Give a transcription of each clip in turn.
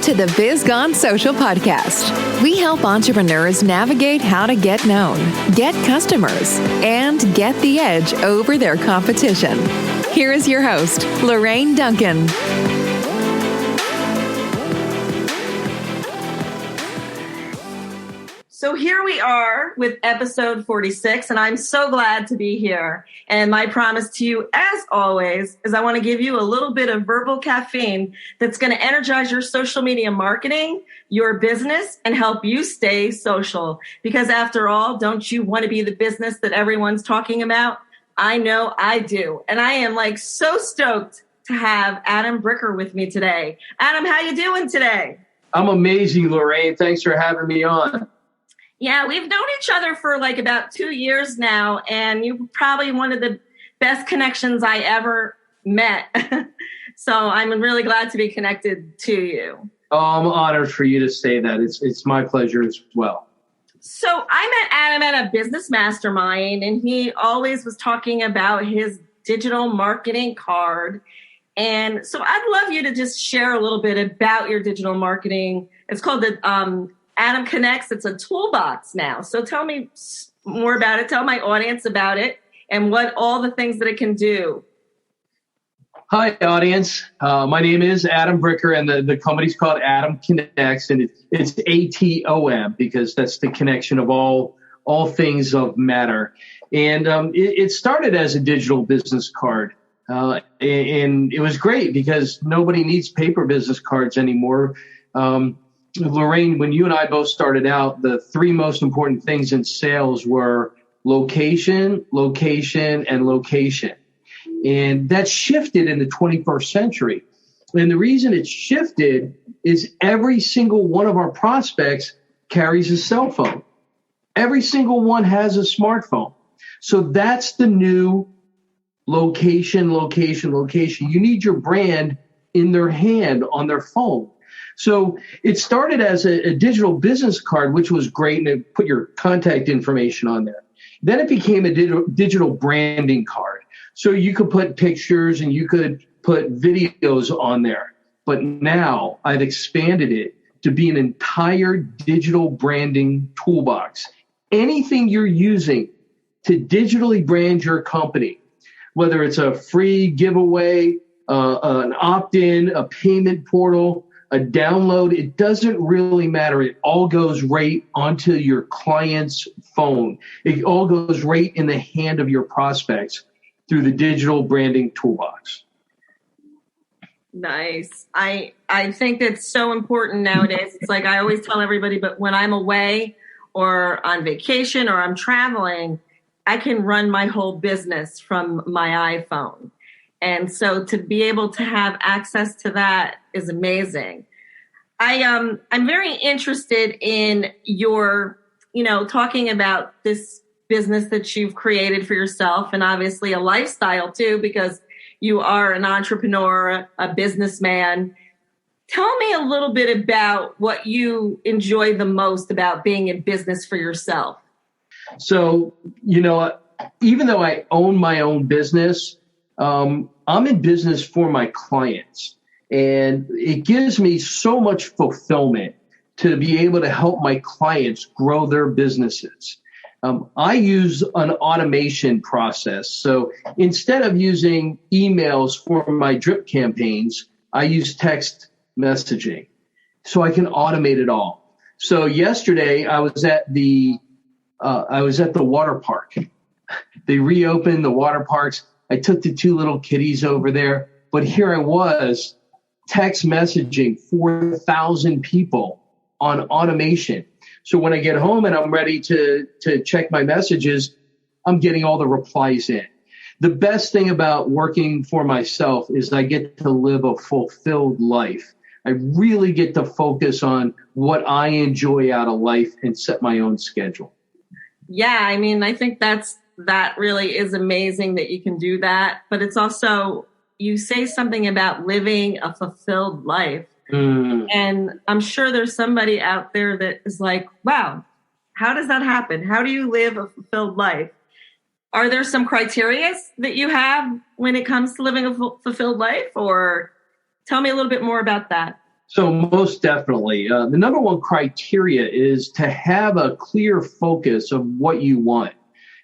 Welcome to the Biz Gone Social podcast. We help entrepreneurs navigate how to get known, get customers, and get the edge over their competition. Here is your host, Lorraine Duncan. So here we are with episode 46, and I'm so glad to be here. And my promise to you, as always, is I want to give you a little bit of verbal caffeine that's going to energize your social media marketing, your business, and help you stay social. Because after all, don't you want to be the business that everyone's talking about? I know I do. And I am so stoked to have Adam Bricker with me today. Adam, how you doing today? I'm amazing, Lorraine. Thanks for having me on. Yeah, we've known each other for about 2 years now, and you're probably one of the best connections I ever met. So I'm really glad to be connected to you. Oh, I'm honored for you to say that. It's my pleasure as well. So I met Adam at a business mastermind, and he always was talking about his digital marketing card. And so I'd love you to just share a little bit about your digital marketing. It's called the Adam Connects. It's a toolbox now. So tell me more about it. Tell my audience about it and what all the things that it can do. Hi, audience. My name is Adam Bricker, and the company's called Adam Connects, and it's ATOM because that's the connection of all things of matter. And it started as a digital business card. And it was great because nobody needs paper business cards anymore. Lorraine, when you and I both started out, the three most important things in sales were location, location, and location. And that shifted in the 21st century. And the reason it shifted is every single one of our prospects carries a cell phone. Every single one has a smartphone. So that's the new location, location, location. You need your brand in their hand on their phone. So it started as a digital business card, which was great, and it put your contact information on there. Then it became a digital branding card. So you could put pictures and you could put videos on there. But now I've expanded it to be an entire digital branding toolbox. Anything you're using to digitally brand your company, whether it's a free giveaway, an opt-in, a payment portal, a download, it doesn't really matter. It all goes right onto your client's phone. It all goes right in the hand of your prospects through the digital branding toolbox. Nice. I think that's so important nowadays. It's I always tell everybody, but when I'm away or on vacation or I'm traveling, I can run my whole business from my iPhone. And so to be able to have access to that is amazing. I'm very interested in your, talking about this business that you've created for yourself, and obviously a lifestyle too, because you are an entrepreneur, a businessman. Tell me a little bit about what you enjoy the most about being in business for yourself. So, even though I own my own business, I'm in business for my clients, and it gives me so much fulfillment to be able to help my clients grow their businesses. I use an automation process. So instead of using emails for my drip campaigns, I use text messaging so I can automate it all. So yesterday I was at the water park. They reopened the water parks. I took the two little kitties over there, but here I was text messaging 4,000 people on automation. So when I get home and I'm ready to check my messages, I'm getting all the replies in. The best thing about working for myself is I get to live a fulfilled life. I really get to focus on what I enjoy out of life and set my own schedule. Yeah, I think that really is amazing that you can do that. But it's also, you say something about living a fulfilled life. And I'm sure there's somebody out there that is like, wow, how does that happen? How do you live a fulfilled life? Are there some criteria that you have when it comes to living a fulfilled life? Or tell me a little bit more about that. So most definitely, the number one criteria is to have a clear focus of what you want.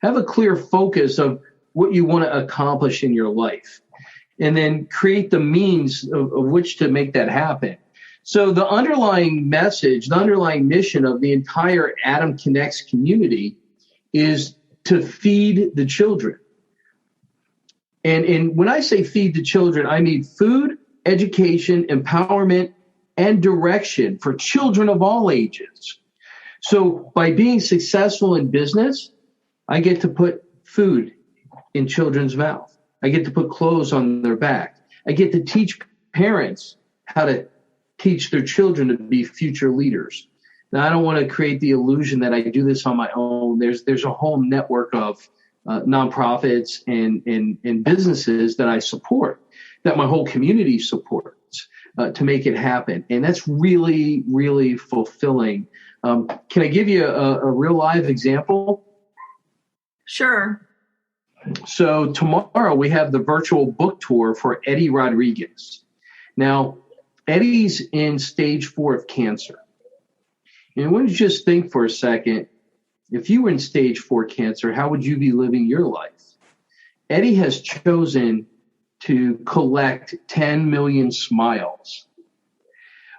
Have a clear focus of what you want to accomplish in your life, and then create the means of which to make that happen. So the underlying message, the underlying mission of the entire Adam Connects community is to feed the children. And when I say feed the children, I mean food, education, empowerment, and direction for children of all ages. So by being successful in business, I get to put food in children's mouth. I get to put clothes on their back. I get to teach parents how to teach their children to be future leaders. Now, I don't want to create the illusion that I do this on my own. There's a whole network of nonprofits and businesses that I support, that my whole community supports. To make it happen. And that's really, really fulfilling. Can I give you a real live example? Sure. So tomorrow we have the virtual book tour for Eddie Rodriguez. Now, Eddie's in stage 4 of cancer. And when you just think for a second, if you were in stage 4 cancer, how would you be living your life? Eddie has chosen to collect 10 million smiles.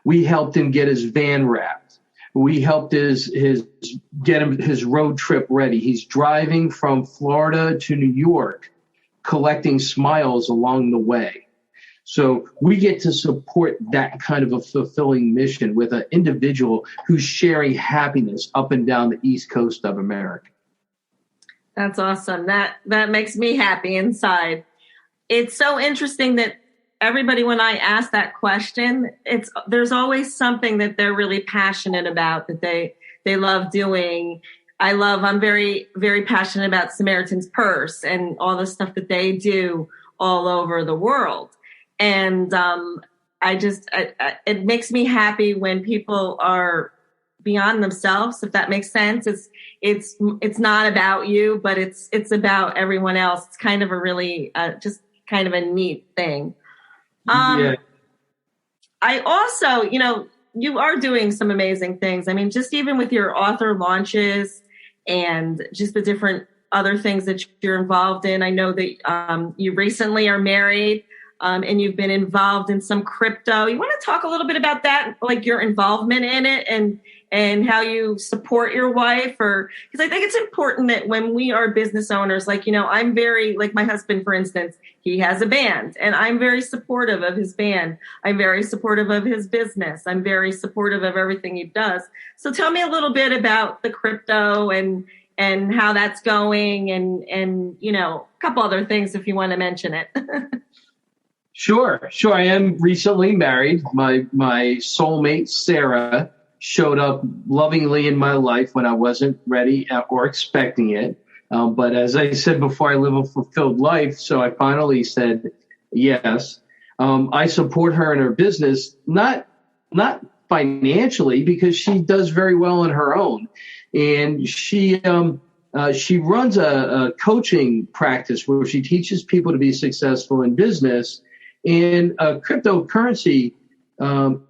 We helped him get his van wrapped. We helped get him his road trip ready. He's driving from Florida to New York, collecting smiles along the way. So we get to support that kind of a fulfilling mission with an individual who's sharing happiness up and down the East Coast of America. That's awesome. That makes me happy inside. It's so interesting that everybody, when I ask that question, there's always something that they're really passionate about, that they love doing. I'm very, very passionate about Samaritan's Purse and all the stuff that they do all over the world. And it makes me happy when people are beyond themselves, if that makes sense. It's not about you, but it's about everyone else. It's kind of a really just kind of a neat thing. Yeah. I also, you are doing some amazing things. I mean, just even with your author launches and just the different other things that you're involved in. I know that you recently are married and you've been involved in some crypto. You want to talk a little bit about that, like your involvement in it and how you support your wife? Or because I think it's important that when we are business owners, I'm very, like my husband, for instance, he has a band and I'm very supportive of his band. I'm very supportive of his business. I'm very supportive of everything he does. So tell me a little bit about the crypto and how that's going and a couple other things if you want to mention it. Sure. I am recently married. My soulmate, Sarah, showed up lovingly in my life when I wasn't ready or expecting it. But as I said before, I live a fulfilled life. So I finally said yes. I support her in her business, not financially, because she does very well on her own. And she runs a coaching practice where she teaches people to be successful in business. And a cryptocurrency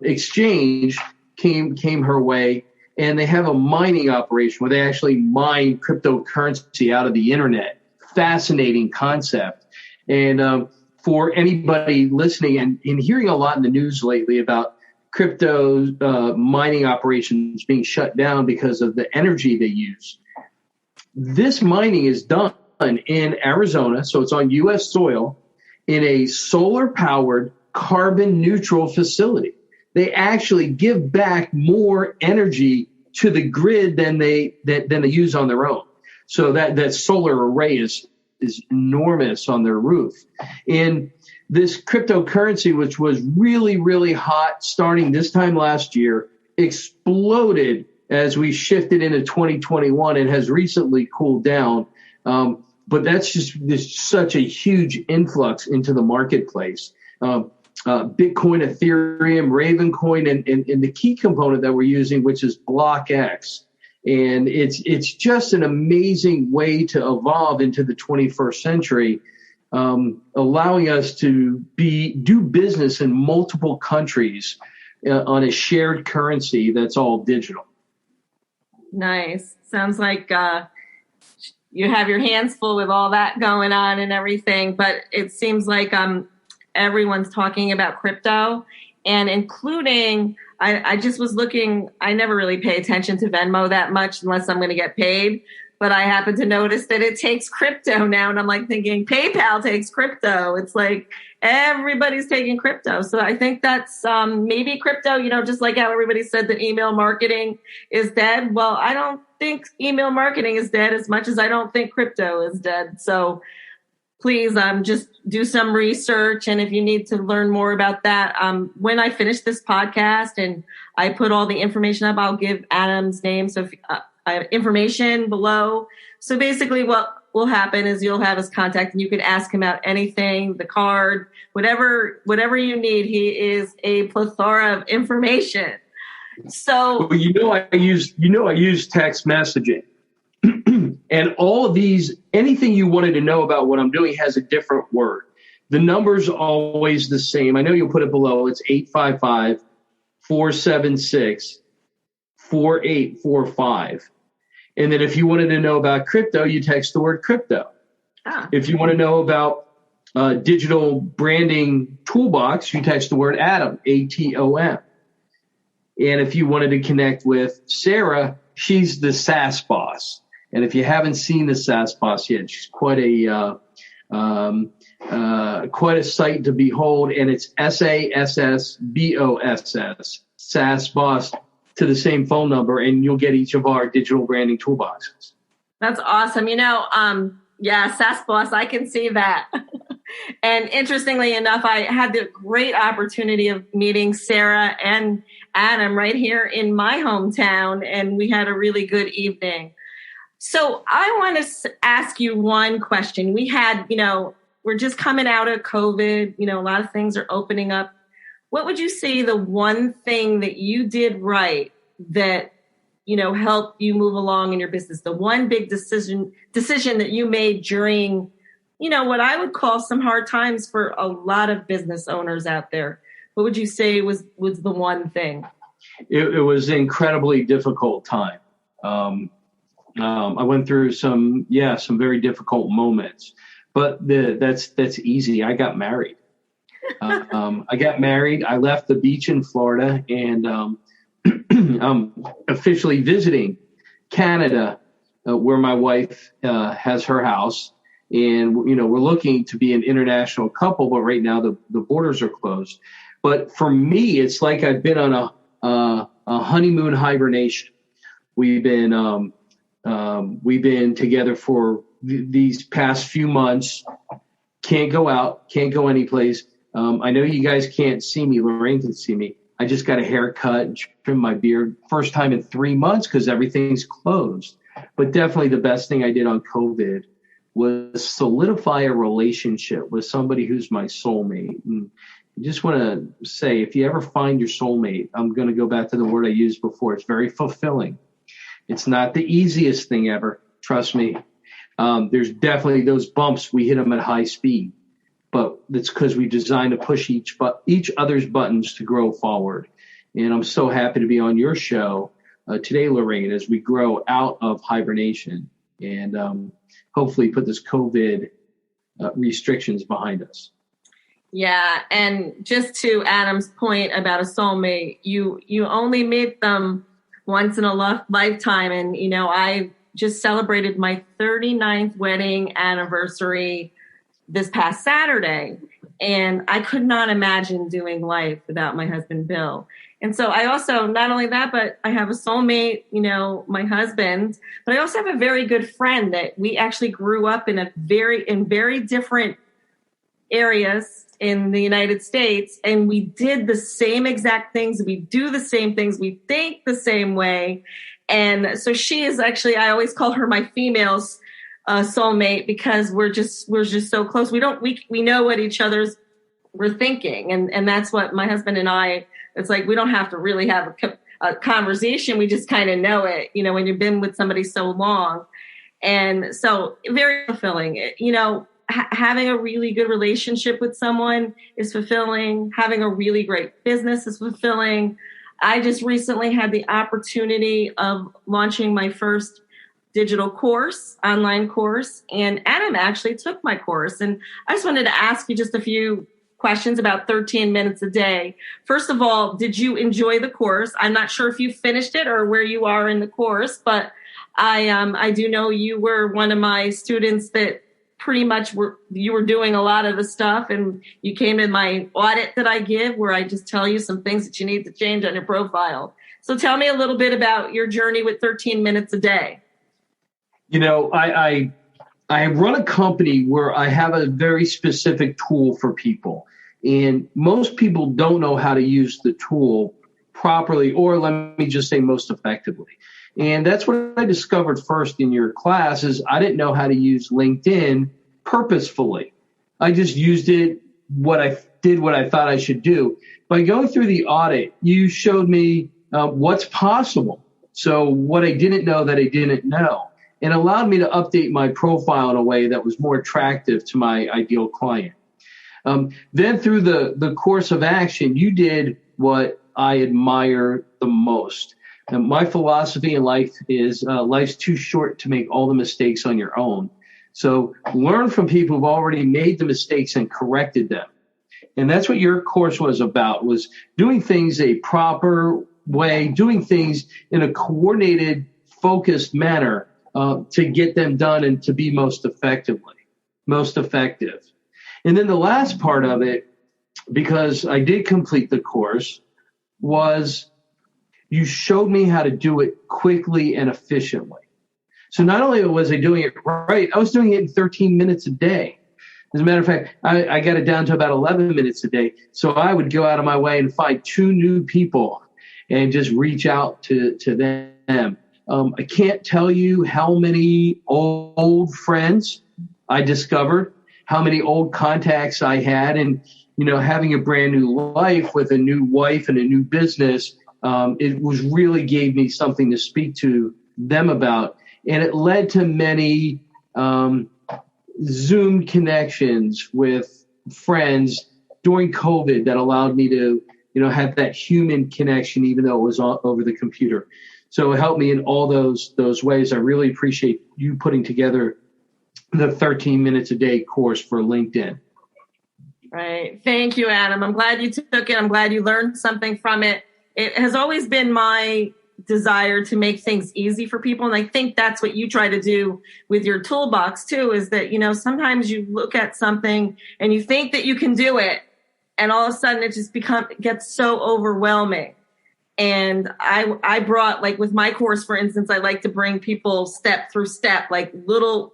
exchange came her way. And they have a mining operation where they actually mine cryptocurrency out of the internet. Fascinating concept. And for anybody listening and hearing a lot in the news lately about crypto mining operations being shut down because of the energy they use. This mining is done in Arizona, so it's on U.S. soil, in a solar-powered, carbon-neutral facility. They actually give back more energy to the grid than they use on their own. So that solar array is enormous on their roof. And this cryptocurrency, which was really, really hot starting this time last year, exploded as we shifted into 2021 and has recently cooled down. But that's just such a huge influx into the marketplace. Bitcoin, Ethereum, Ravencoin, and the key component that we're using, which is BlockX. And it's just an amazing way to evolve into the 21st century, allowing us to do business in multiple countries on a shared currency that's all digital. Nice. Sounds like you have your hands full with all that going on and everything, but it seems like everyone's talking about crypto, and including, I just was looking, I never really pay attention to Venmo that much unless I'm going to get paid, but I happen to notice that it takes crypto now, and I'm like thinking PayPal takes crypto. It's like everybody's taking crypto. So I think that's maybe crypto, just like how everybody said that email marketing is dead. Well, I don't think email marketing is dead as much as I don't think crypto is dead. So please just do some research. And if you need to learn more about that, when I finish this podcast and I put all the information up, I'll give Adam's name. So information below. So basically what will happen is you'll have his contact and you can ask him about anything, the card, whatever you need. He is a plethora of information. So I use text messaging. And all of these, anything you wanted to know about what I'm doing has a different word. The number's always the same. I know you'll put it below. It's 855-476-4845. And then if you wanted to know about crypto, you text the word crypto. If you want to know about digital branding toolbox, you text the word Atom, ATOM. And if you wanted to connect with Sarah, she's the SaaS boss. And if you haven't seen the SaaS boss yet, she's quite a sight to behold. And it's SASSBOSS, SaaS boss, to the same phone number, and you'll get each of our digital branding toolboxes. That's awesome. SaaS boss, I can see that. And interestingly enough, I had the great opportunity of meeting Sarah and Adam right here in my hometown, and we had a really good evening. So I want to ask you one question. We had, we're just coming out of COVID, a lot of things are opening up. What would you say the one thing that you did right that, helped you move along in your business? The one big decision that you made during, what I would call some hard times for a lot of business owners out there. What would you say was the one thing? It was an incredibly difficult time. I went through some very difficult moments, but that's easy. I got married. I left the beach in Florida, and I'm officially visiting Canada, where my wife has her house. And, we're looking to be an international couple, but right now the borders are closed. But for me, it's like I've been on a honeymoon hibernation. We've been together for these past few months. Can't go out, can't go anyplace. I know you guys can't see me. Lorraine can see me. I just got a haircut and trimmed my beard. First time in 3 months because everything's closed. But definitely the best thing I did on COVID was solidify a relationship with somebody who's my soulmate. And I just want to say, if you ever find your soulmate, I'm going to go back to the word I used before. It's very fulfilling. It's not the easiest thing ever. Trust me. There's definitely those bumps. We hit them at high speed, but that's because we designed to push each other's buttons to grow forward. And I'm so happy to be on your show today, Lorraine, as we grow out of hibernation and hopefully put this COVID restrictions behind us. Yeah. And just to Adam's point about a soulmate, you only meet them once in a lifetime. And, I just celebrated my 39th wedding anniversary this past Saturday. And I could not imagine doing life without my husband, Bill. And so I also, not only that, but I have a soulmate, my husband, but I also have a very good friend that we actually grew up in very different areas in the United States. And we did the same exact things. We do the same things. We think the same way. And so she is actually, I always call her my female's soulmate because we're just so close. We know what we're thinking. And that's what my husband and I, it's like, we don't have to really have a conversation. We just kind of know it, when you've been with somebody so long. And so very fulfilling, having a really good relationship with someone is fulfilling. Having a really great business is fulfilling. I just recently had the opportunity of launching my first digital course, online course, and Adam actually took my course. And I just wanted to ask you just a few questions about 13 minutes a day. First of all, did you enjoy the course? I'm not sure if you finished it or where you are in the course, but I do know you were one of my students that pretty much you were doing a lot of the stuff, and you came in my audit that I give where I just tell you some things that you need to change on your profile. So tell me a little bit about your journey with 13 minutes a day. You know, I run a company where I have a very specific tool for people, and most people don't know how to use the tool properly, or let me just say most effectively. And that's what I discovered first in your class is I didn't know how to use LinkedIn purposefully. I just used it what I thought I should do. By going through the audit, you showed me what's possible. So what I didn't know that I didn't know, and allowed me to update my profile in a way that was more attractive to my ideal client. Then through the course of action, you did what I admire the most. And my philosophy in life is life's too short to make all the mistakes on your own. So learn from people who've already made the mistakes and corrected them. And that's what your course was about, was doing things a proper way, doing things in a coordinated, focused manner to get them done and to be most effective. And then the last part of it, because I did complete the course, was you showed me how to do it quickly and efficiently. So not only was I doing it right, I was doing it in 13 minutes a day. As a matter of fact, I got it down to about 11 minutes a day. So I would go out of my way and find 2 new people and just reach out to them. I can't tell you how many old friends I discovered, how many old contacts I had, and, you know, having a brand new life with a new wife and a new business, it was really gave me something to speak to them about. And it led to many Zoom connections with friends during COVID that allowed me to, you know, have that human connection, even though it was all over the computer. So it helped me in all those ways. I really appreciate you putting together the 13 minutes a day course for LinkedIn. Right. Thank you, Adam. I'm glad you took it. I'm glad you learned something from it. It has always been my desire to make things easy for people. And I think that's what you try to do with your toolbox too, is that, you know, sometimes you look at something and you think that you can do it, and all of a sudden it just gets so overwhelming. And I brought, like with my course, for instance, I like to bring people step through step, like little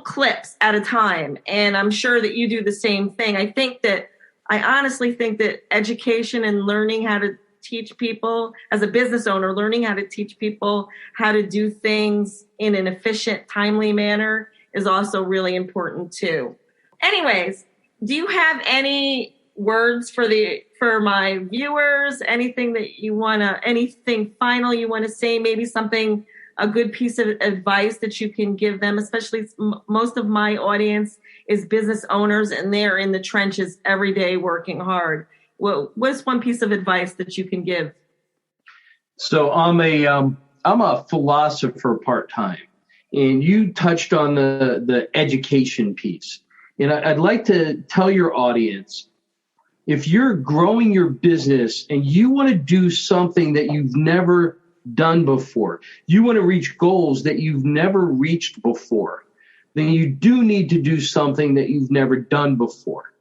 clips at a time. And I'm sure that you do the same thing. I honestly think that education and learning how to teach people, as a business owner, learning how to teach people how to do things in an efficient, timely manner is also really important too. Anyways, do you have any words for my viewers? Anything final you want to say? Maybe a good piece of advice that you can give them, especially most of my audience is business owners, and they're in the trenches every day working hard. What's one piece of advice that you can give? So I'm a philosopher part-time, and you touched on the education piece. And I'd like to tell your audience, if you're growing your business and you want to do something that you've never done before, you want to reach goals that you've never reached before, then you do need to do something that you've never done before.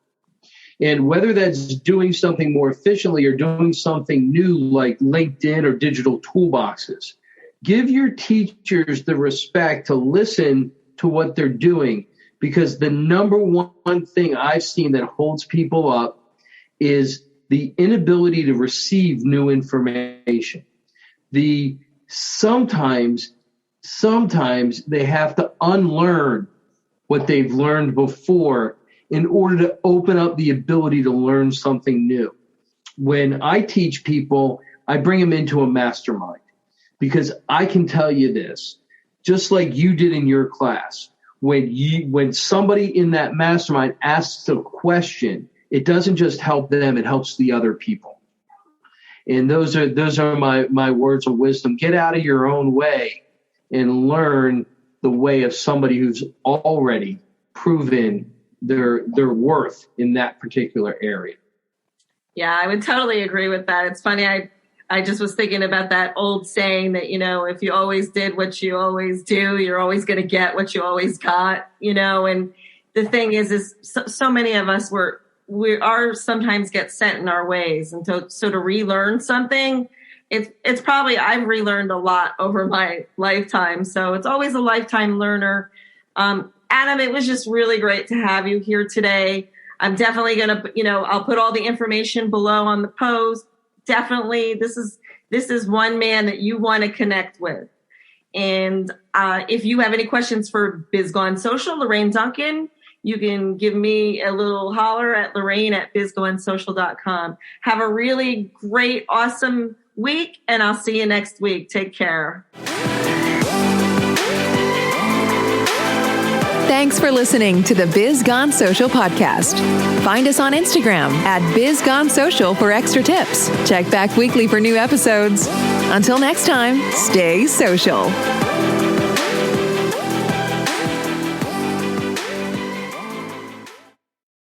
And whether that's doing something more efficiently or doing something new like LinkedIn or digital toolboxes, give your teachers the respect to listen to what they're doing, because the number one thing I've seen that holds people up is the inability to receive new information. Sometimes they have to unlearn what they've learned before in order to open up the ability to learn something new. When I teach people, I bring them into a mastermind, because I can tell you this, just like you did in your class, when somebody in that mastermind asks a question, it doesn't just help them, it helps the other people. And those are my words of wisdom. Get out of your own way and learn the way of somebody who's already proven their worth in that particular area. Yeah, I would totally agree with that. It's funny. I just was thinking about that old saying that, if you always did what you always do, you're always going to get what you always got, and the thing is so many of us we are sometimes get set in our ways. And so to relearn something, it's probably, I've relearned a lot over my lifetime. So it's always a lifetime learner. Adam, it was just really great to have you here today. I'm definitely going to, I'll put all the information below on the post. Definitely, this is one man that you want to connect with. And if you have any questions for Biz Gone Social, Lorraine Duncan, you can give me a little holler at Lorraine@bizgoonsocial.com. Have a really great, awesome week, and I'll see you next week. Take care. Thanks for listening to the Biz Gone Social podcast. Find us on Instagram @BizGoneSocial for extra tips. Check back weekly for new episodes. Until next time, stay social.